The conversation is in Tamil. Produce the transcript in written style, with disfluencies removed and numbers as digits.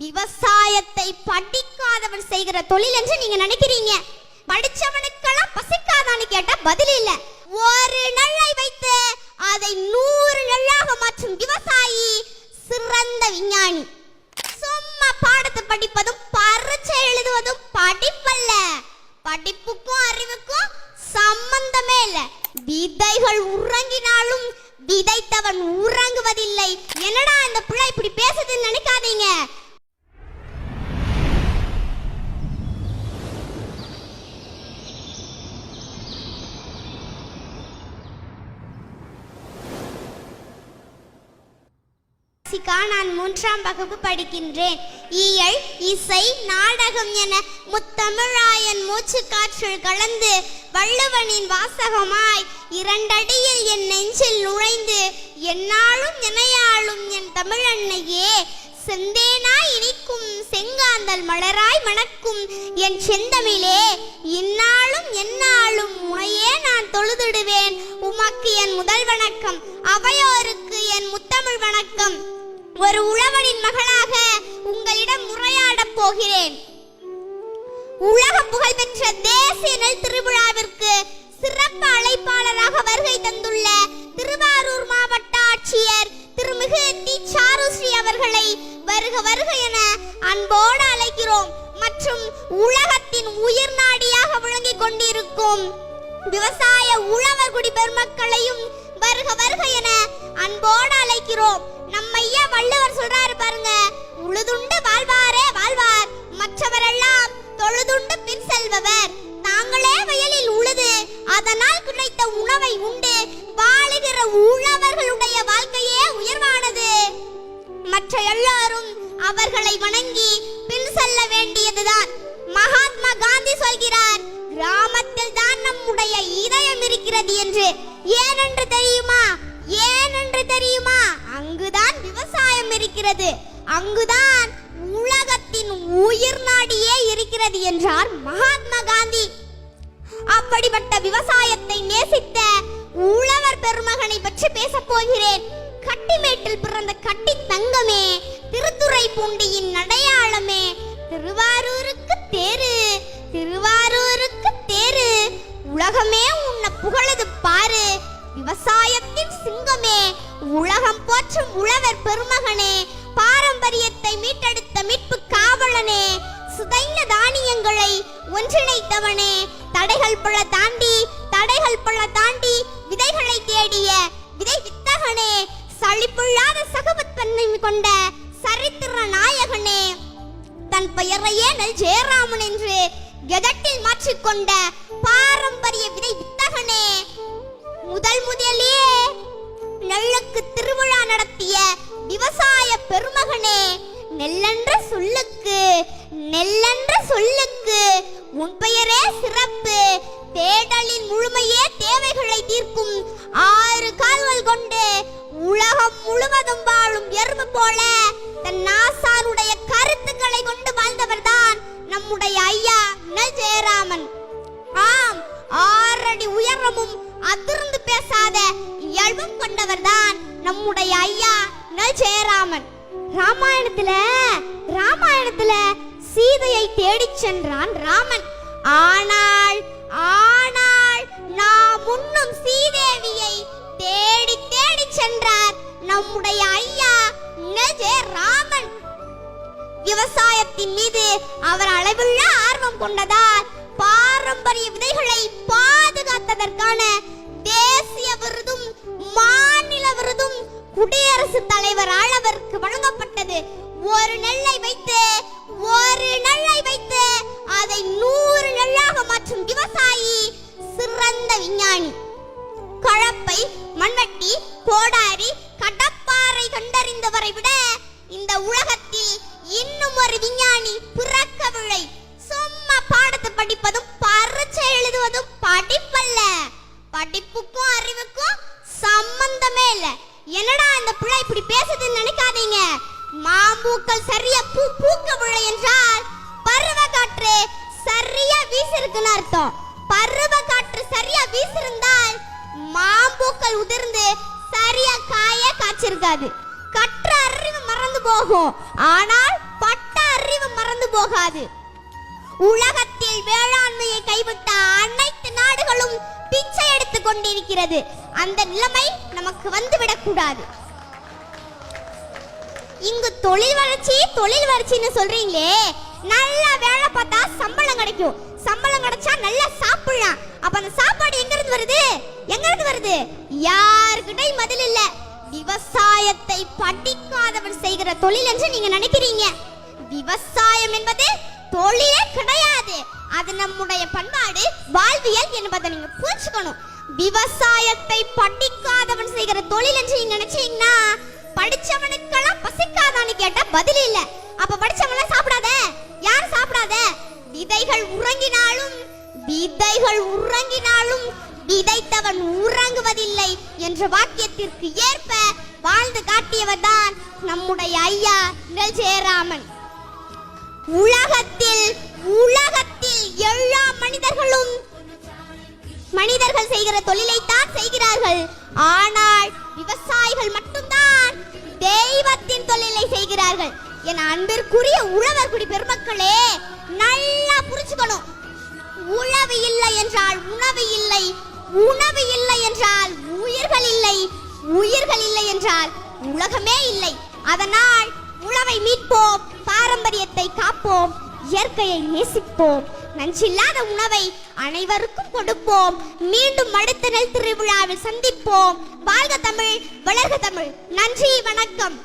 விவசாயத்தை படிக்காதவன் செய்கிற தொழில் என்று நீங்க நினைக்கிறீங்க. படிச்சவனுக்கெல்லாம் பசிக்காதான்னு கேட்டா பதில் இல்ல. ஒரு நெல்லை வைத்து அதை 100 நெல்லாக மாற்றும் விவசாயி சிறந்த விஞ்ஞானி. சும்மா பாடத்தை படிப்பதும் பரீட்சை எழுதுவதும் படிப்பல்ல. படிப்புக்கும் அறிவுக்கும் சம்பந்தமே இல்ல. விதைகள் உறங்கினாலும் விதைத்தவன் உறங்குவதில்லை. என்னடா இந்த பிள்ளை இப்படி பேசுதுன்னு நினைக்காதீங்க. நான் 3ஆம் வகுப்பு படிக்கின்றேன். இயல், இசை, நாடகம் என முத்தமிழாயன் மூச்சு காற்றில் கலந்து வள்ளுவனின் வாசகமாய் 2 அடியில் என் நெஞ்சில் நுழைந்து என்னாலும் எனையாளும் என் தமிழன்னையே செந்தேனாய் இனிக்கும் செங்காந்தல் மலராய் மணக்கும் என் செந்தமிழே இந்நாளும் எந்நாளும் உனையே நான் தொழுதிடுவேன். உமக்கு என் முதல் வணக்கம், அவையோருக்கு என் முத்தமிழ் வணக்கம். ஒரு உழவனின் மகளாக உங்களிடம் உரையாடப் போகிறேன். உலக புகழ்பெற்ற தேசிய நெல் திருவிழாவிற்கு சிறப்பு அழைப்பாளராக வருகை தந்துள்ள திருவாரூர் மாவட்ட ஆட்சியர் திருமிகு டி. சாருஸ்ரீ அவர்களை வருக வருக என அன்போடு அழைக்கிறோம். மற்றும் உலகத்தின் உயிர் நாடியாக விளங்கிக் கொண்டிருக்கும் விவசாய உழவர் குடி பெருமக்களையும் வருக வருக என அன்போடு அழைக்கிறோம். நம்ம ஐயா வள்ளுவர் சொல்றாரு பாருங்க, உழுதுண்டு வாழ்வாரே வாழ்வார், மற்றவரெல்லாம் தொழுதுண்டு பின் செல்பவர். தாங்களே வயலில் உழுது அதனால் கிடைத்த உணவை உண்டு வாழுகிற உழவர்களுடைய வாழ்க்கையே உயர்வானது. மற்ற எல்லாரும் அவர்களை வணங்கி பின் செல்ல வேண்டியதுதான். மகாத்மா காந்தி சொல்கிறார், கிராமத்தில் தான் நம்முடைய இதயம் இருக்கிறது என்று. ஏனென்று தெரியுமா? ஏனென்று தெரியுமா? அங்குதான் விவசாயம் இருக்கிறது, அங்குதான் உலகத்தின் உயிர் நாடியே இருக்கிறது என்றார் மகாத்மா காந்தி. அப்படிப்பட்ட விவசாயத்தை நேசித்த உழவர் பெருமகனை பற்றி பேச போகிறேன். கட்டிமேட்டில் பிறந்த கட்டி தங்கமே, திருத்துறைப்பூண்டியின் அடையாளமே, திருவாரூருக்கு தேரு, திருவாரூருக்கு தேரு, உலகமே உன்னை புகழது பாரு, விவசாயத்தின் சிங்கமே, உலகம் போற்றும் உழவர் பெருமகனே, பாரம்பரியத்தை மீட்டெடுத்த மீட்பு காவலனே, சுதைந்த தானியங்களை ஒன்றிணைத்தவனே, தடைகள் பல தாண்டி விதைகளை தேடிய விதை வித்தகனே, சலிப்புள்ளாத சகவத்தன்மை கொண்ட சரித்திர நாயகனே, தன் பெயரையே நெல் ஜெயராமன் என்று கெதட்டில் மாற்றிக்கொண்ட பாரம்பரிய விதை வித்தகனே, முதலிலே நெல்லுக்கு திருவிழா நடத்திய விவசாய பெருமகனே, நெல்லென்ற சொல்லுக்கு உன் பெயரே சிறப்பு, தேடலின் முழுமையே தேவைகளை தீர்க்கும் 6 கால்கள் கொண்டு உலகம் முழுவதும் வாழும் எறும்பு போல தன் நாசாருடைய கருத்துக்களை கொண்டு வாழ்ந்தவர்தான் நம்முடைய ஐயா நெல் ஜெயராமன். ஆம், 6 அடி உயரமும் அதிர்ந்து பேசாத இயல்பும் கொண்டவர்தான் நம்முடைய ஐயா நெல் ஜெயராமன். ராமாயணத்துல சீதையை தேடிச் சென்றான் ராமன். ஆனால் நாம் முன்னும் சீதேவியை தேடி சென்றார் நம்முடைய ஐயா நெல் ஜெயராமன். விவசாயத்தின் மீது அவர் அளவுள்ள ஆர்வம் கொண்டதால் பாரம்பரிய விதைகளை பாதுகாத்ததற்கான தேசிய விருதும் மாநில விருதும் குடியரசுத் தலைவரால் அவருக்கு வழங்கப்பட்டது. ஒரு நெல்லை வைத்து அதை 100 நெல்லாக மாற்றும் விவசாயி சிறந்த விஞ்ஞானி. கலப்பை, மண்வெட்டி, கோடாரி, கடப்பாறை கண்டறிந்தவரை விட இந்த உலகத்தில் இன்னும் ஒரு விஞ்ஞானி பிறக்கவில்லை. சும்மா பாடத்தை படிப்பதும் பரீட்சை எழுதுவதும் படிப்பல்ல. படிப்புக்கும் அறிவுக்கும் சம்பந்தமே இல்ல. என்னடா இந்த பிள்ளை இப்படி பேசுதுன்னு நினைக்காதீங்க. மாம்பூக்கள் சரியா பூக்கவில்லை என்றால் பருவ காற்று சரியா வீசிருக்குன்னு அர்த்தம். பருவ காற்று சரியா வீசிருந்தால் மாம்பூக்கள் உதிர்ந்து சரியா காய காய்ச்சிருக்காது. கற்ற அறிவு மறந்து போகும். ஆனால் பட்ட விடக்கூடாது. உலகத்தில் வேளாண்மையை கைவிட்ட அனைத்து நாடுகளும் பிச்சை எடுத்துக் கொண்டிருக்கிறது. அந்த நிலைமை நமக்கு வந்துவிடக்கூடாது. இங்கு தொழில் வளர்ச்சின்னு சொல்றீங்களே, நல்லா வேலை பார்த்தா சம்பளம் கிடைக்கும். சம்பளம் கிடைச்சா நல்லா சாப்பிடலாம். அப்ப அந்த சாப்பாடு எங்க இருந்து வருது? யாருக்கிட்டையும் பதில் இல்ல. விவசாயத்தை படிக்காதவன் செய்கிற தொழில் என்று நீங்க நினைக்கிறீங்க. விவசாயம் என்பது தொழிலே கிடையாது. அது நம்முடைய பண்பாடு, வாழ்வியல் என்பதை நீங்க புரிஞ்சுக்கணும். விவசாயத்தை படிக்காதவன் செய்கிற தொழில் என்று நீங்க நினைச்சீங்கன்னா, படிச்சவனுக்கெல்லாம் பசிக்காதான்னு கேட்டா பதில் இல்ல. அப்ப படிச்சவன் சாப்பிடாத, யார் சாப்பிடாத? விதைகள் உறங்கினாலும் விதைத்தவன் உறங்குவதில்லை என்ற வாக்கியத்திற்கு ஏற்ப வாழ்ந்து காட்டியவர் தான் நம்முடைய ஐயா நெல் ஜெயராமன். உலகத்தில் எல்லா மனிதர்கள் செய்கிற தொழிலைத்தான் செய்கிறார்கள். ஆனால் விவசாயிகள் மட்டும்தான் தெய்வத்தின் தொழிலை செய்கிறார்கள். என் அன்பிற்குரிய உழவர் குடி பெருமக்களே, நல்லா புரிஞ்சுக்கணும். உழவு இல்லை என்றால் உணவு இல்லை, உணவு இல்லை என்றால் உயிர்கள் இல்லை, உயிர்கள் இல்லை என்றால் உலகமே இல்லை. அதனால் உழவை மீட்போம், பாரம்பரியத்தை காப்போம், இயற்கையை நேசிப்போம், நஞ்சில்லாத உணவை அனைவருக்கும் கொடுப்போம். மீண்டும் அடுத்த நெல் திருவிழாவில் சந்திப்போம். வாழ்க தமிழ், வளர்க தமிழ். நன்றி, வணக்கம்.